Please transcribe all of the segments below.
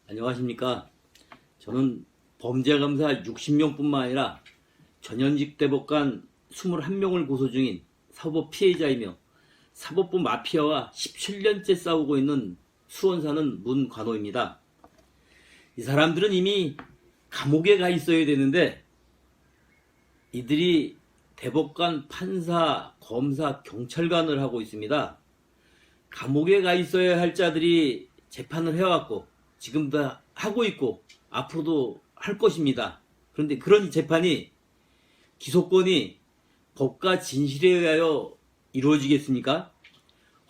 안녕하십니까. 저는 범죄감사 60명뿐만 아니라 전현직 대법관 21명을 고소 중인 사법 피해자이며 사법부 마피아와 17년째 싸우고 있는 수원 사는 문관호입니다. 이 사람들은 이미 감옥에 가 있어야 되는데 이들이 대법관, 판사, 검사, 경찰관을 하고 있습니다. 감옥에 가 있어야 할 자들이 재판을 해왔고 지금도 하고 있고 앞으로도 할 것입니다. 그런데 그런 재판이 기소권이 법과 진실에 의하여 이루어지겠습니까?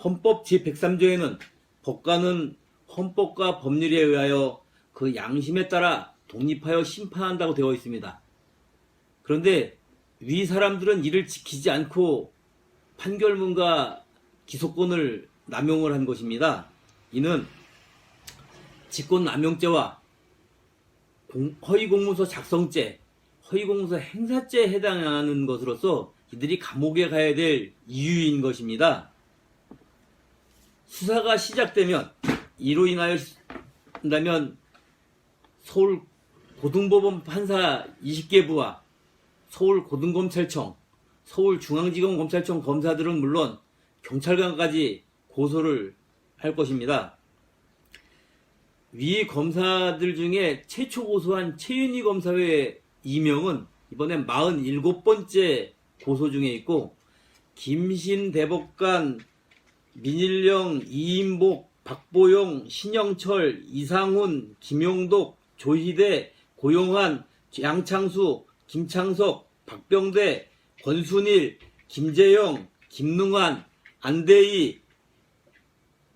헌법 제103조에는 법관은 헌법과 법률에 의하여 그 양심에 따라 독립하여 심판한다고 되어 있습니다. 그런데 위 사람들은 이를 지키지 않고 판결문과 기소권을 남용을 한 것입니다. 이는 직권남용죄와 허위공문서 작성죄, 허위공문서 행사죄에 해당하는 것으로서 이들이 감옥에 가야 될 이유인 것입니다. 수사가 시작되면 이로 인하여 한다면 서울 고등법원 판사 20개부와 서울 고등검찰청, 서울중앙지검검찰청 검사들은 물론 경찰관까지 고소를 할 것입니다. 위 검사들 중에 최초 고소한 최윤희 검사의 이명은 이번에 47번째 고소 중에 있고, 김신 대법관, 민일령, 이인복, 박보영, 신영철, 이상훈, 김용독, 조희대, 고용환, 양창수, 김창석, 박병대, 권순일, 김재영, 김능환, 안대희,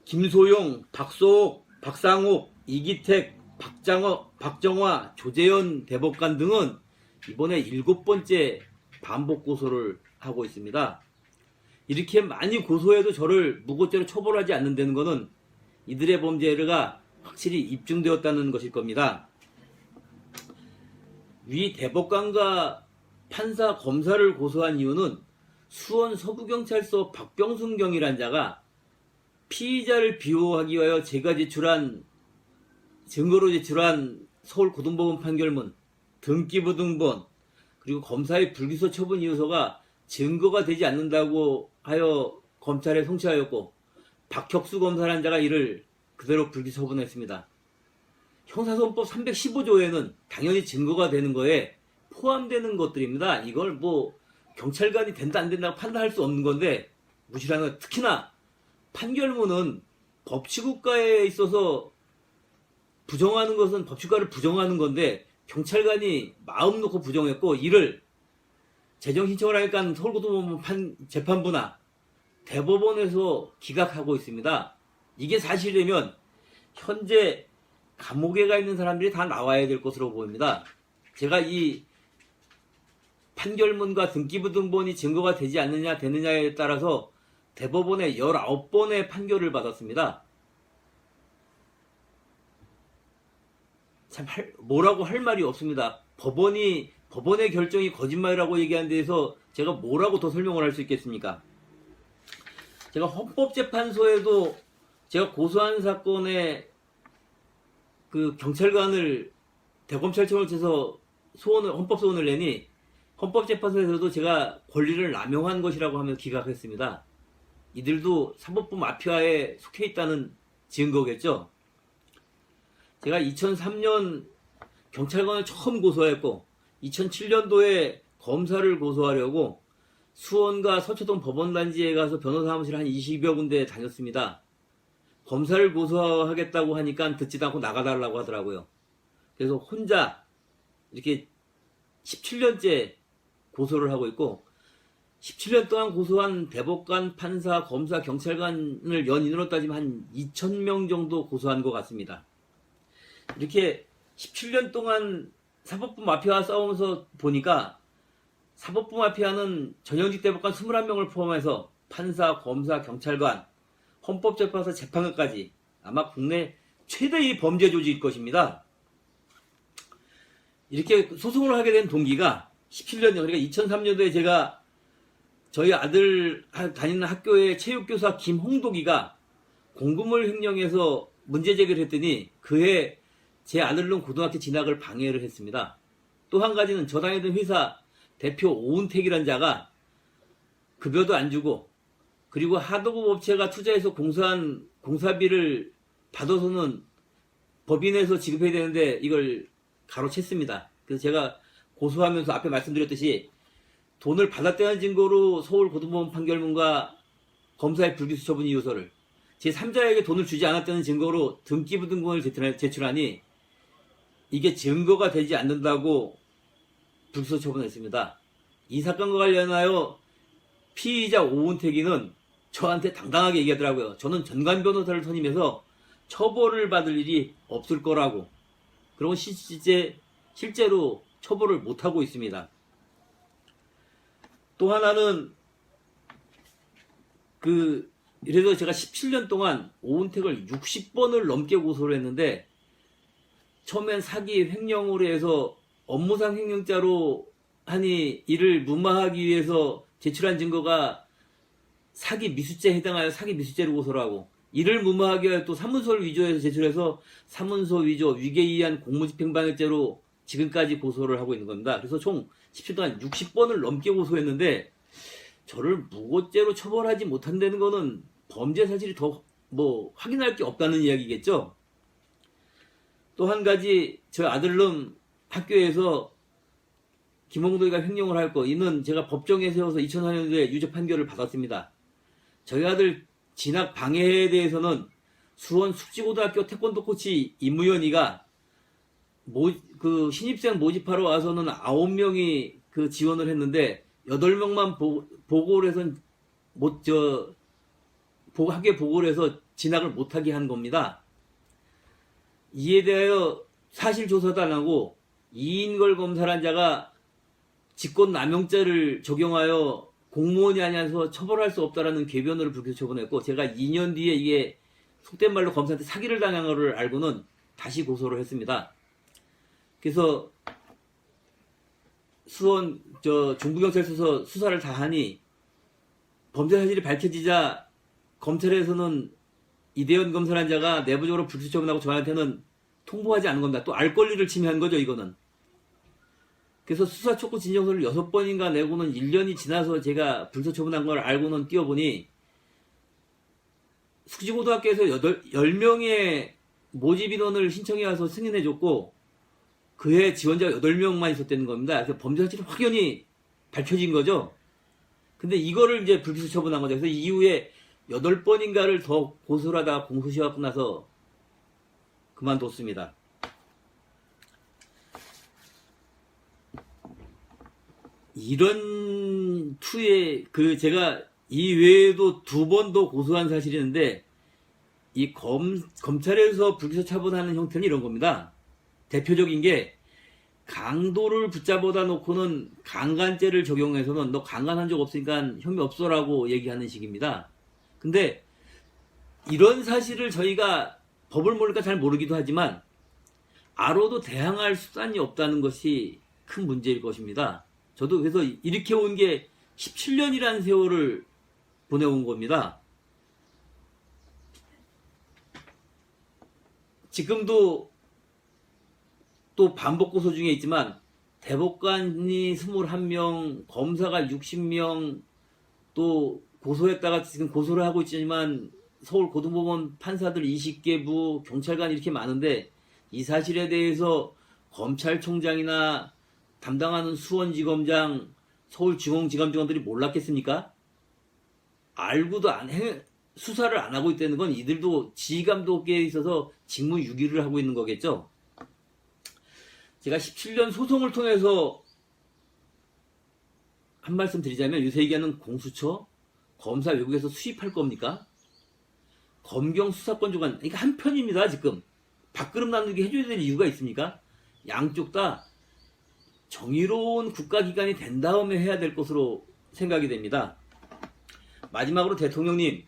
김소용, 박소옥, 박상욱, 이기택, 박정화, 조재현 대법관 등은 이번에 7번째 반복 고소를 하고 있습니다. 이렇게 많이 고소해도 저를 무고죄로 처벌하지 않는다는 것은 이들의 범죄가 확실히 입증되었다는 것일 겁니다. 위 대법관과 판사, 검사를 고소한 이유는 수원 서부경찰서 박병순 경이란 자가 피의자를 비호하기 위하여 제가 증거로 제출한 서울고등법원 판결문, 등기부등본, 그리고 검사의 불기소 처분 이유서가 증거가 되지 않는다고 하여 검찰에 송치하였고, 박혁수 검사라는 자가 이를 그대로 불기소 처분했습니다. 형사소송법 315조에는 당연히 증거가 되는 거에 포함되는 것들입니다. 이걸 뭐 경찰관이 된다 안 된다고 판단할 수 없는 건데 무시하는 것. 특히나 판결문은 법치국가에 있어서 부정하는 것은 법치국가를 부정하는 건데 경찰관이 마음 놓고 부정했고, 이를 재정 신청을 하니까 서울고등법원 재판부나 대법원에서 기각하고 있습니다. 이게 사실이라면 현재 감옥에 가 있는 사람들이 다 나와야 될 것으로 보입니다. 제가 이 판결문과 등기부등본이 증거가 되지 않느냐 되느냐에 따라서 대법원에 19번의 판결을 받았습니다. 참 뭐라고 할 말이 없습니다. 법원의 결정이 거짓말이라고 얘기한 데에서 제가 뭐라고 더 설명을 할 수 있겠습니까? 제가 헌법재판소에도 제가 고소한 사건에 그 경찰관을 대검찰청을 쳐서 헌법소원을 내니 헌법재판소에서도 제가 권리를 남용한 것이라고 하며 기각했습니다. 이들도 사법부 마피아에 속해 있다는 증거겠죠. 제가 2003년 경찰관을 처음 고소했고 2007년도에 검사를 고소하려고 수원과 서초동 법원단지에 가서 변호사 사무실 한 20여 군데 다녔습니다. 검사를 고소하겠다고 하니까 듣지도 않고 나가달라고 하더라고요. 그래서 혼자 이렇게 17년째 고소를 하고 있고, 17년 동안 고소한 대법관, 판사, 검사, 경찰관을 연인으로 따지면 한 2,000명 정도 고소한 것 같습니다. 이렇게 17년 동안 사법부 마피아와 싸우면서 보니까 사법부 마피아는 전현직 대법관 21명을 포함해서 판사, 검사, 경찰관, 헌법재판소 재판관까지 아마 국내 최대의 범죄 조직일 것입니다. 이렇게 소송을 하게 된 동기가 17년 전, 그러니까 2003년도에 제가 저희 아들 다니는 학교의 체육교사 김홍독이가 공금을 횡령해서 문제 제기를 했더니 그해 제 아들놈 고등학교 진학을 방해를 했습니다. 또 한 가지는 저 다니던 회사 대표 오은택이라는 자가 급여도 안 주고, 그리고 하도급 업체가 투자해서 공사한 공사비를 받아서는 법인에서 지급해야 되는데 이걸 가로챘습니다. 그래서 제가 고소하면서 앞에 말씀드렸듯이 돈을 받았다는 증거로 서울고등법원 판결문과 검사의 불기소 처분 이유서를, 제3자에게 돈을 주지 않았다는 증거로 등기부등본을 제출하니 이게 증거가 되지 않는다고 불기소 처분했습니다. 이 사건과 관련하여 피의자 오은택이는 저한테 당당하게 얘기하더라고요. 저는 전관 변호사를 선임해서 처벌을 받을 일이 없을 거라고. 그리고 실제로 처벌을 못하고 있습니다. 또 하나는 이래서 제가 17년 동안 오은택을 60번을 넘게 고소를 했는데, 처음엔 사기 횡령으로 해서 업무상 횡령죄로 하니 이를 무마하기 위해서 제출한 증거가 사기 미수죄에 해당하여 사기 미수죄로 고소를 하고, 이를 무마하기 위해 또 사문서를 위조해서 제출해서 사문서 위조, 위계이한 공무집행방해죄로 지금까지 고소를 하고 있는 겁니다. 그래서 총 17년 동안 60번을 넘게 고소했는데 저를 무고죄로 처벌하지 못한다는 거는 범죄 사실이 더 확인할 게 없다는 이야기겠죠. 또 한 가지, 저 아들놈 학교에서 김홍도이가 횡령을 할 거, 이는 제가 법정에 세워서 2004년도에 유죄 판결을 받았습니다. 저희 아들 진학 방해에 대해서는 수원 숙지고등학교 태권도 코치 임무연이가 신입생 모집하러 와서는 9명이 지원을 했는데 8명만 보고를 해서 학교에 보고를 해서 진학을 못하게 한 겁니다. 이에 대하여 사실 조사도 안 하고 이인걸 검사란 자가 직권남용죄를 적용하여 공무원이 아니어서 처벌할 수 없다라는 궤변으로 불기소 처분했고, 제가 2년 뒤에 이게 속된 말로 검사한테 사기를 당한 것을 알고는 다시 고소를 했습니다. 그래서 수원 중부경찰서에서 수사를 다 하니 범죄 사실이 밝혀지자 검찰에서는 이대현 검사란 자가 내부적으로 불기소 처분하고 저한테는 통보하지 않은 겁니다. 또 알 권리를 침해한 거죠, 이거는. 그래서 수사 촉구 진정서를 6번인가 내고는 1년이 지나서 제가 불기소 처분한 걸 알고는 뛰어보니 숙지고등학교에서 10명의 모집 인원을 신청해 와서 승인해줬고 그해 지원자가 8명만 있었다는 겁니다. 그래서 범죄 사실이 확연히 밝혀진 거죠. 근데 이거를 이제 불기소 처분한 거죠. 그래서 이후에 8번인가를 더 고소를 하다가 공소시효가 끝나서 그만뒀습니다. 이런 투에 제가 이 외에도 2번 더 고소한 사실이 있는데, 이 검찰에서 불기소 처분하는 형태는 이런 겁니다. 대표적인 게 강도를 붙잡아다 놓고는 강간죄를 적용해서는 너 강간한 적 없으니까 혐의 없어라고 얘기하는 식입니다. 근데 이런 사실을 저희가 법을 모르니까 잘 모르기도 하지만 알아도 대항할 수단이 없다는 것이 큰 문제일 것입니다. 저도 그래서 이렇게 온 게 17년이라는 세월을 보내온 겁니다. 지금도 또 반복 고소 중에 있지만 대법관이 21명, 검사가 60명, 또 고소했다가 지금 고소를 하고 있지만 서울고등법원 판사들 20개부, 경찰관 이렇게 많은데 이 사실에 대해서 검찰총장이나 담당하는 수원지검장, 서울중앙지검장들이 몰랐겠습니까? 알고도 수사를 안 하고 있다는 건 이들도 지휘감독에 있어서 직무유기를 하고 있는 거겠죠. 제가 17년 소송을 통해서 한 말씀 드리자면, 요새 얘기하는 공수처, 검사 외국에서 수입할 겁니까? 검경 수사권 주관, 그러니까 한편입니다. 지금 밥그릇 나누게 해줘야 될 이유가 있습니까? 양쪽 다 정의로운 국가기관이 된 다음에 해야 될 것으로 생각이 됩니다. 마지막으로 대통령님,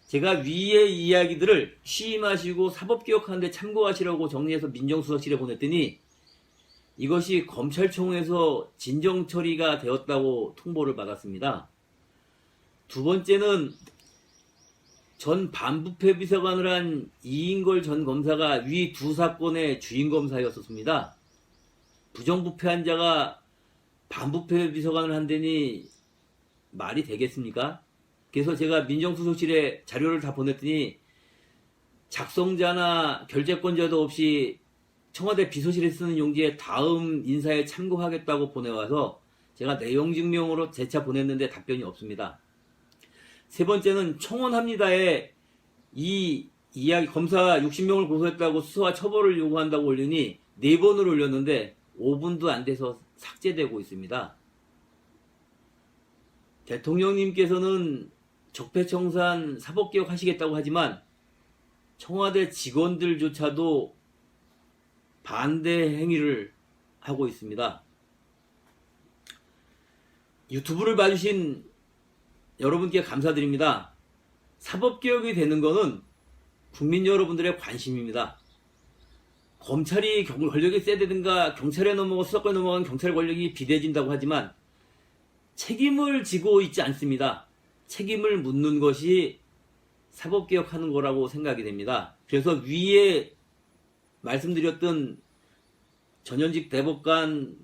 제가 위의 이야기들을 취임하시고 사법개혁하는 데 참고하시라고 정리해서 민정수석실에 보냈더니 이것이 검찰총에서 진정처리가 되었다고 통보를 받았습니다. 두 번째는 전 반부패 비서관을 한 이인걸 전 검사가 위 두 사건의 주인 검사였었습니다. 부정부패한 자가 반부패 비서관을 한다니 말이 되겠습니까? 그래서 제가 민정수석실에 자료를 다 보냈더니 작성자나 결재권자도 없이 청와대 비서실에 쓰는 용지에 다음 인사에 참고하겠다고 보내와서 제가 내용 증명으로 재차 보냈는데 답변이 없습니다. 세 번째는 청원합니다에 이 이야기 검사 60명을 고소했다고 수사와 처벌을 요구한다고 올리니 4번을 올렸는데 5분도 안 돼서 삭제되고 있습니다. 대통령님께서는 적폐청산 사법개혁 하시겠다고 하지만 청와대 직원들조차도 반대 행위를 하고 있습니다. 유튜브를 봐주신 여러분께 감사드립니다. 사법개혁이 되는 것은 국민 여러분들의 관심입니다. 검찰이 권력이 세다든가 경찰에 넘어가 수사권에 넘어간 경찰 권력이 비대해진다고 하지만 책임을 지고 있지 않습니다. 책임을 묻는 것이 사법개혁하는 거라고 생각이 됩니다. 그래서 위에 말씀드렸던 전현직 대법관,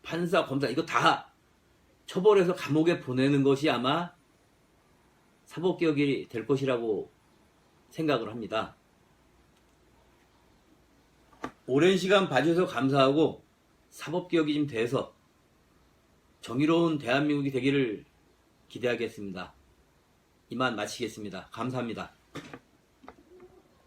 판사, 검사 이거 다 처벌해서 감옥에 보내는 것이 아마 사법개혁이 될 것이라고 생각을 합니다. 오랜 시간 봐주셔서 감사하고 사법개혁이 좀 돼서 정의로운 대한민국이 되기를 기대하겠습니다. 이만 마치겠습니다. 감사합니다.